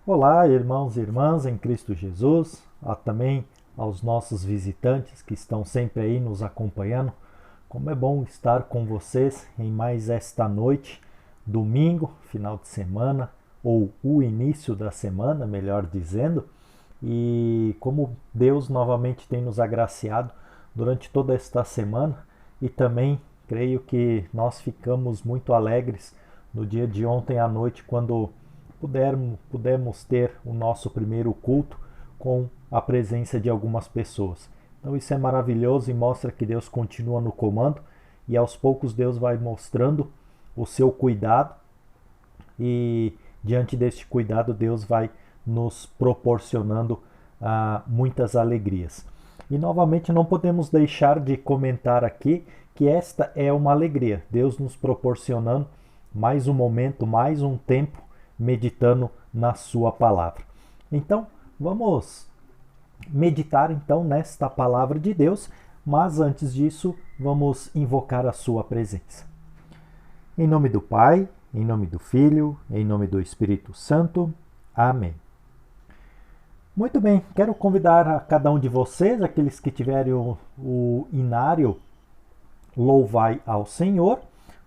Olá, irmãos e irmãs em Cristo Jesus, também aos nossos visitantes que estão sempre aí nos acompanhando. Como é bom estar com vocês em mais esta noite, domingo, final de semana, ou o início da semana, melhor dizendo. E como Deus novamente tem nos agraciado durante toda esta semana, e também creio que nós ficamos muito alegres no dia de ontem à noite, quando pudemos ter o nosso primeiro culto com a presença de algumas pessoas. Então isso é maravilhoso e mostra que Deus continua no comando, e aos poucos Deus vai mostrando o seu cuidado, e diante deste cuidado Deus vai nos proporcionando muitas alegrias. E novamente não podemos deixar de comentar aqui que esta é uma alegria, Deus nos proporcionando mais um momento, mais um tempo meditando na sua palavra. Então, vamos meditar então nesta palavra de Deus, mas antes disso, vamos invocar a sua presença. Em nome do Pai, em nome do Filho, em nome do Espírito Santo. Amém. Muito bem, quero convidar a cada um de vocês, aqueles que tiverem o inário Louvai ao Senhor,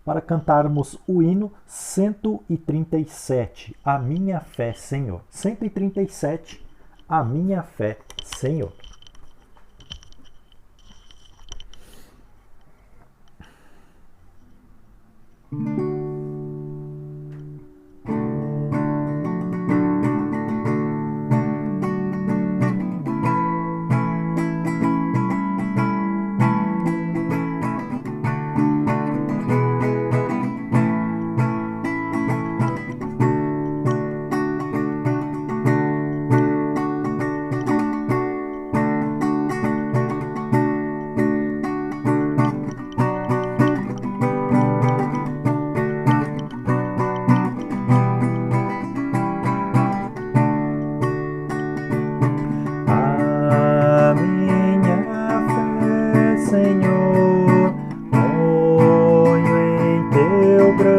para cantarmos o hino 137, A Minha Fé, Senhor. 137, A Minha Fé, Senhor. Eu quero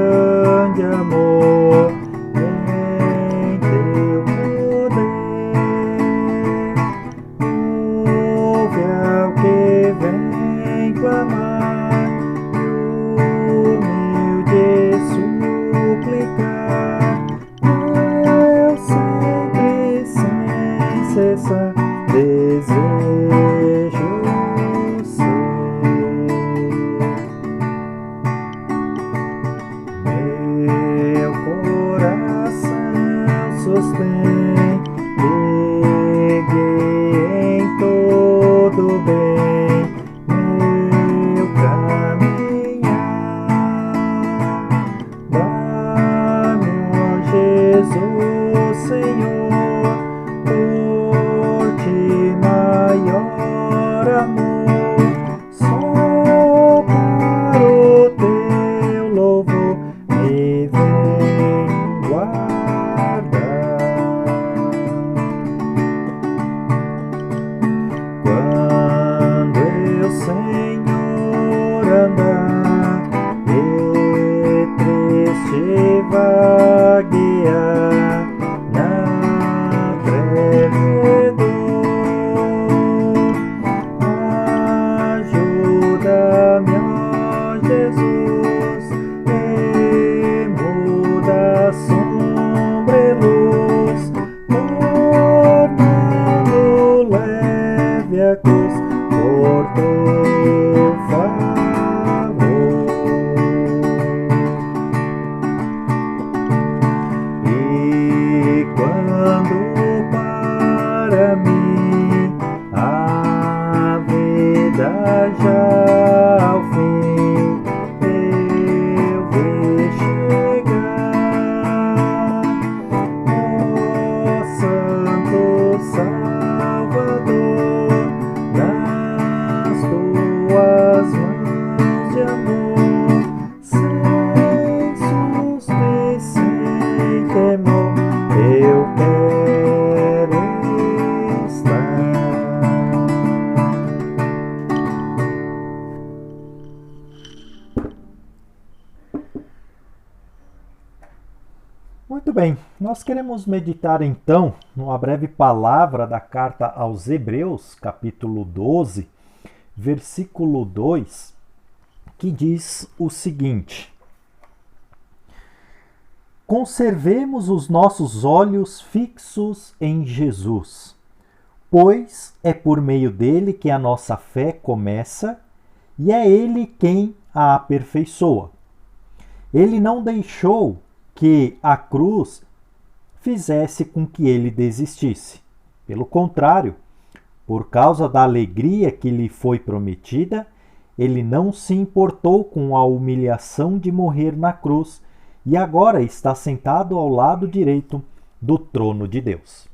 Nós queremos meditar então numa breve palavra da carta aos Hebreus, capítulo 12, versículo 2, que diz o seguinte: Conservemos os nossos olhos fixos em Jesus, pois é por meio dele que a nossa fé começa e é ele quem a aperfeiçoa. Ele não deixou que a cruz fizesse com que ele desistisse. Pelo contrário, por causa da alegria que lhe foi prometida, ele não se importou com a humilhação de morrer na cruz e agora está sentado ao lado direito do trono de Deus.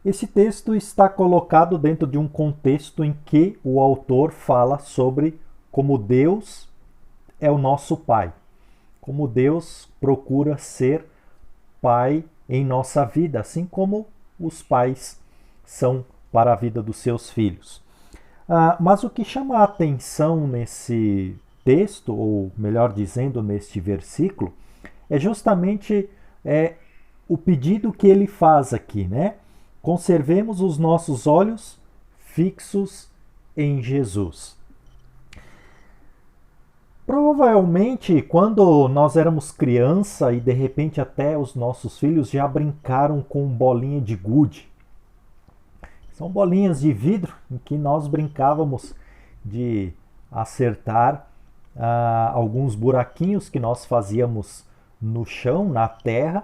Esse texto está colocado dentro de um contexto em que o autor fala sobre como Deus é o nosso Pai, como Deus procura ser Pai em nossa vida, assim como os pais são para a vida dos seus filhos. Mas o que chama a atenção nesse texto, ou melhor dizendo, neste versículo, é justamente o pedido que ele faz aqui, né? Conservemos os nossos olhos fixos em Jesus. Provavelmente, quando nós éramos criança e de repente até os nossos filhos já brincaram com bolinha de gude. São bolinhas de vidro em que nós brincávamos de acertar alguns buraquinhos que nós fazíamos no chão, na terra,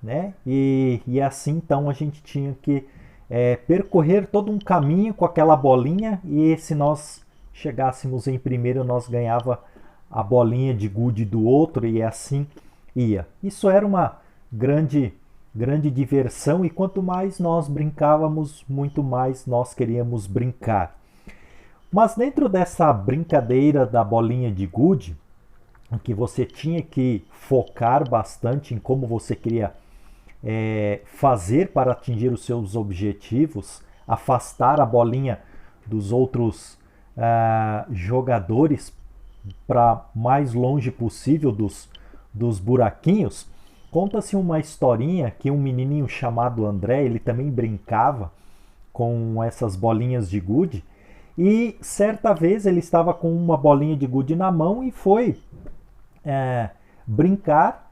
né? E assim então a gente tinha que percorrer todo um caminho com aquela bolinha e se nós chegássemos em primeiro nós ganhava a bolinha de gude do outro e assim ia. Isso era uma grande diversão e quanto mais nós brincávamos, muito mais nós queríamos brincar. Mas dentro dessa brincadeira da bolinha de gude, em que você tinha que focar bastante em como você queria fazer para atingir os seus objetivos, afastar a bolinha dos outros jogadores para mais longe possível dos buraquinhos, conta-se uma historinha que um menininho chamado André, ele também brincava com essas bolinhas de gude e certa vez ele estava com uma bolinha de gude na mão e foi brincar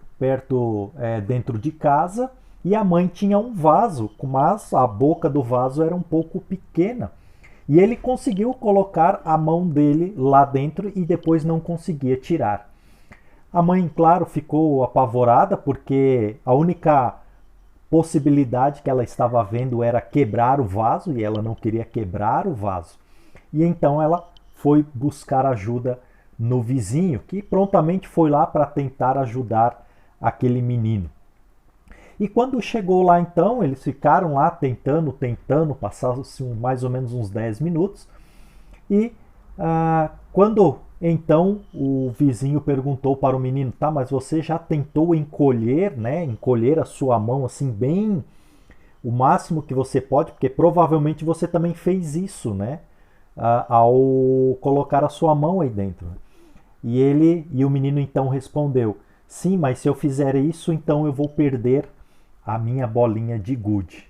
dentro de casa e a mãe tinha um vaso, mas a boca do vaso era um pouco pequena. E ele conseguiu colocar a mão dele lá dentro e depois não conseguia tirar. A mãe, claro, ficou apavorada porque a única possibilidade que ela estava vendo era quebrar o vaso e ela não queria quebrar o vaso. E então ela foi buscar ajuda no vizinho, que prontamente foi lá para tentar ajudar aquele menino. E quando chegou lá então, eles ficaram lá tentando, passaram-se mais ou menos uns 10 minutos. E quando então o vizinho perguntou para o menino, tá, mas você já tentou encolher, né? Encolher a sua mão assim bem o máximo que você pode, porque provavelmente você também fez isso, né? Ao colocar a sua mão aí dentro. E o menino então respondeu, sim, mas se eu fizer isso, então eu vou perder a minha bolinha de gude.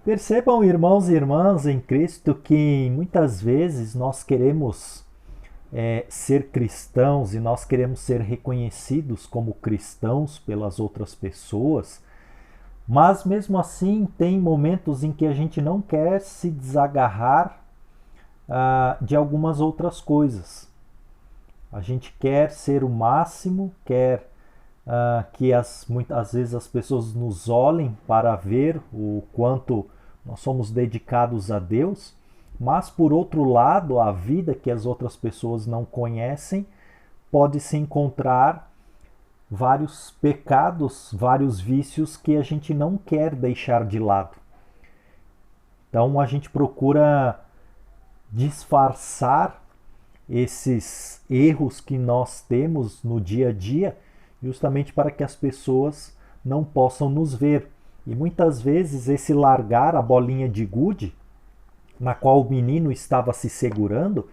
Percebam, irmãos e irmãs em Cristo, que muitas vezes nós queremos ser cristãos e nós queremos ser reconhecidos como cristãos pelas outras pessoas, mas mesmo assim tem momentos em que a gente não quer se desagarrar de algumas outras coisas. A gente quer ser o máximo, quer que muitas vezes as pessoas nos olhem para ver o quanto nós somos dedicados a Deus, mas por outro lado, a vida que as outras pessoas não conhecem pode se encontrar vários pecados, vários vícios que a gente não quer deixar de lado. Então a gente procura disfarçar esses erros que nós temos no dia a dia, justamente para que as pessoas não possam nos ver. E muitas vezes esse largar a bolinha de gude, na qual o menino estava se segurando,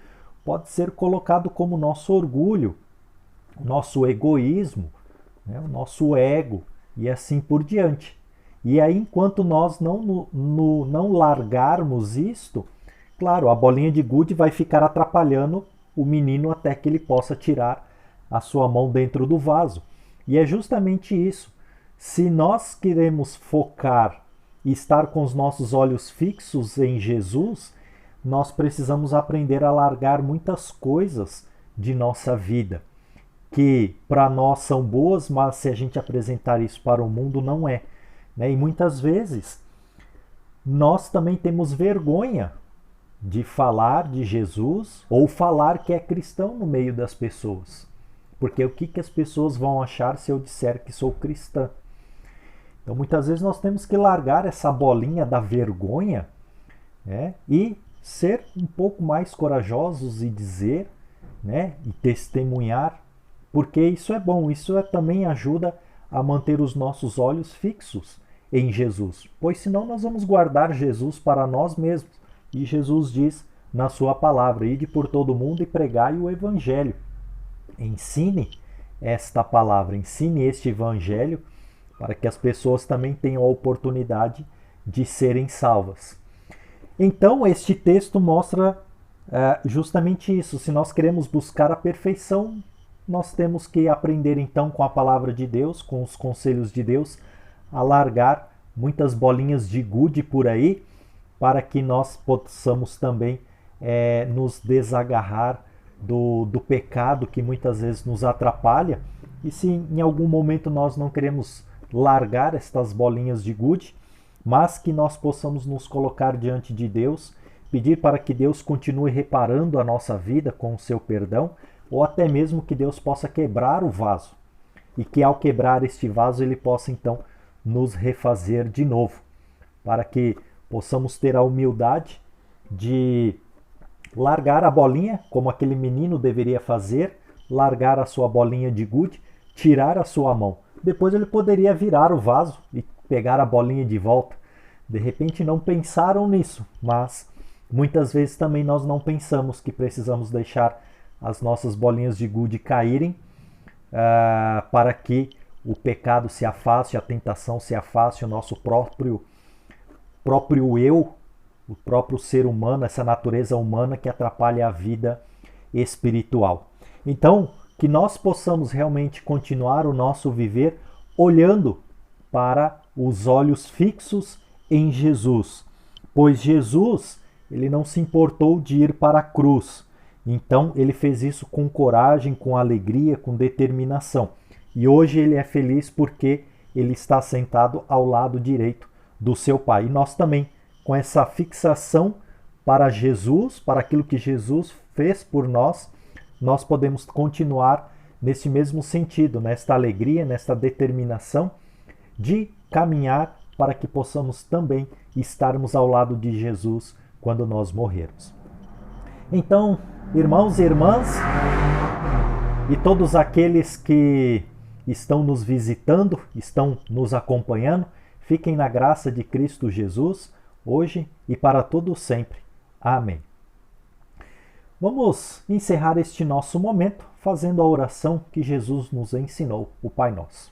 pode ser colocado como nosso orgulho, nosso egoísmo, né? O nosso ego e assim por diante. E aí, enquanto nós não largarmos isto, claro, a bolinha de gude vai ficar atrapalhando o menino até que ele possa tirar a sua mão dentro do vaso. E é justamente isso. Se nós queremos focar e estar com os nossos olhos fixos em Jesus, nós precisamos aprender a largar muitas coisas de nossa vida, que para nós são boas, mas se a gente apresentar isso para o mundo, não é. Né? E muitas vezes nós também temos vergonha de falar de Jesus ou falar que é cristão no meio das pessoas. Porque o que as pessoas vão achar se eu disser que sou cristã? Então muitas vezes nós temos que largar essa bolinha da vergonha, né, e ser um pouco mais corajosos e dizer, né, e testemunhar, porque isso é bom, também ajuda a manter os nossos olhos fixos em Jesus, pois senão nós vamos guardar Jesus para nós mesmos. E Jesus diz na sua palavra: ide por todo mundo e pregai o evangelho. Ensine esta palavra, ensine este evangelho para que as pessoas também tenham a oportunidade de serem salvas. Então, este texto mostra justamente isso. Se nós queremos buscar a perfeição, nós temos que aprender então com a palavra de Deus, com os conselhos de Deus, a largar muitas bolinhas de gude por aí, para que nós possamos também nos desagarrar do pecado que muitas vezes nos atrapalha. E se em algum momento nós não queremos largar estas bolinhas de gude, mas que nós possamos nos colocar diante de Deus, pedir para que Deus continue reparando a nossa vida com o seu perdão, ou até mesmo que Deus possa quebrar o vaso, e que ao quebrar este vaso ele possa então nos refazer de novo, para que possamos ter a humildade de largar a bolinha, como aquele menino deveria fazer, largar a sua bolinha de gude, tirar a sua mão. Depois ele poderia virar o vaso e pegar a bolinha de volta. De repente não pensaram nisso, mas muitas vezes também nós não pensamos que precisamos deixar as nossas bolinhas de gude caírem para que o pecado se afaste, a tentação se afaste, o nosso próprio eu, o próprio ser humano, essa natureza humana que atrapalha a vida espiritual. Então, que nós possamos realmente continuar o nosso viver olhando para os olhos fixos em Jesus, pois Jesus, ele não se importou de ir para a cruz. Então, ele fez isso com coragem, com alegria, com determinação. E hoje ele é feliz porque ele está sentado ao lado direito do seu Pai. E nós também, com essa fixação para Jesus, para aquilo que Jesus fez por nós, nós podemos continuar nesse mesmo sentido, nesta alegria, nesta determinação de caminhar para que possamos também estarmos ao lado de Jesus quando nós morrermos. Então, irmãos e irmãs, e todos aqueles que estão nos visitando, estão nos acompanhando, fiquem na graça de Cristo Jesus, hoje e para todo sempre. Amém. Vamos encerrar este nosso momento fazendo a oração que Jesus nos ensinou, o Pai Nosso.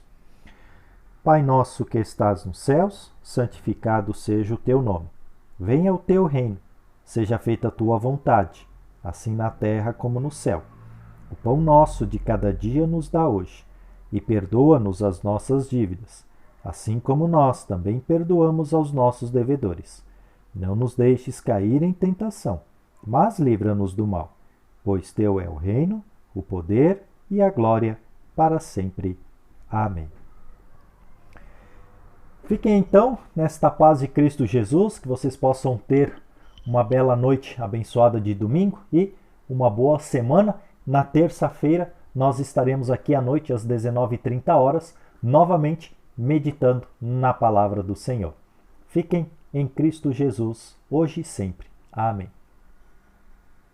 Pai nosso que estás nos céus, santificado seja o teu nome. Venha o teu reino, seja feita a tua vontade, assim na terra como no céu. O pão nosso de cada dia nos dá hoje, e perdoa-nos as nossas dívidas, assim como nós também perdoamos aos nossos devedores. Não nos deixes cair em tentação, mas livra-nos do mal, pois teu é o reino, o poder e a glória para sempre. Amém. Fiquem então nesta paz de Cristo Jesus, que vocês possam ter uma bela noite abençoada de domingo e uma boa semana. Na terça-feira nós estaremos aqui à noite às 19h30, novamente meditando na palavra do Senhor. Fiquem em Cristo Jesus, hoje e sempre. Amém.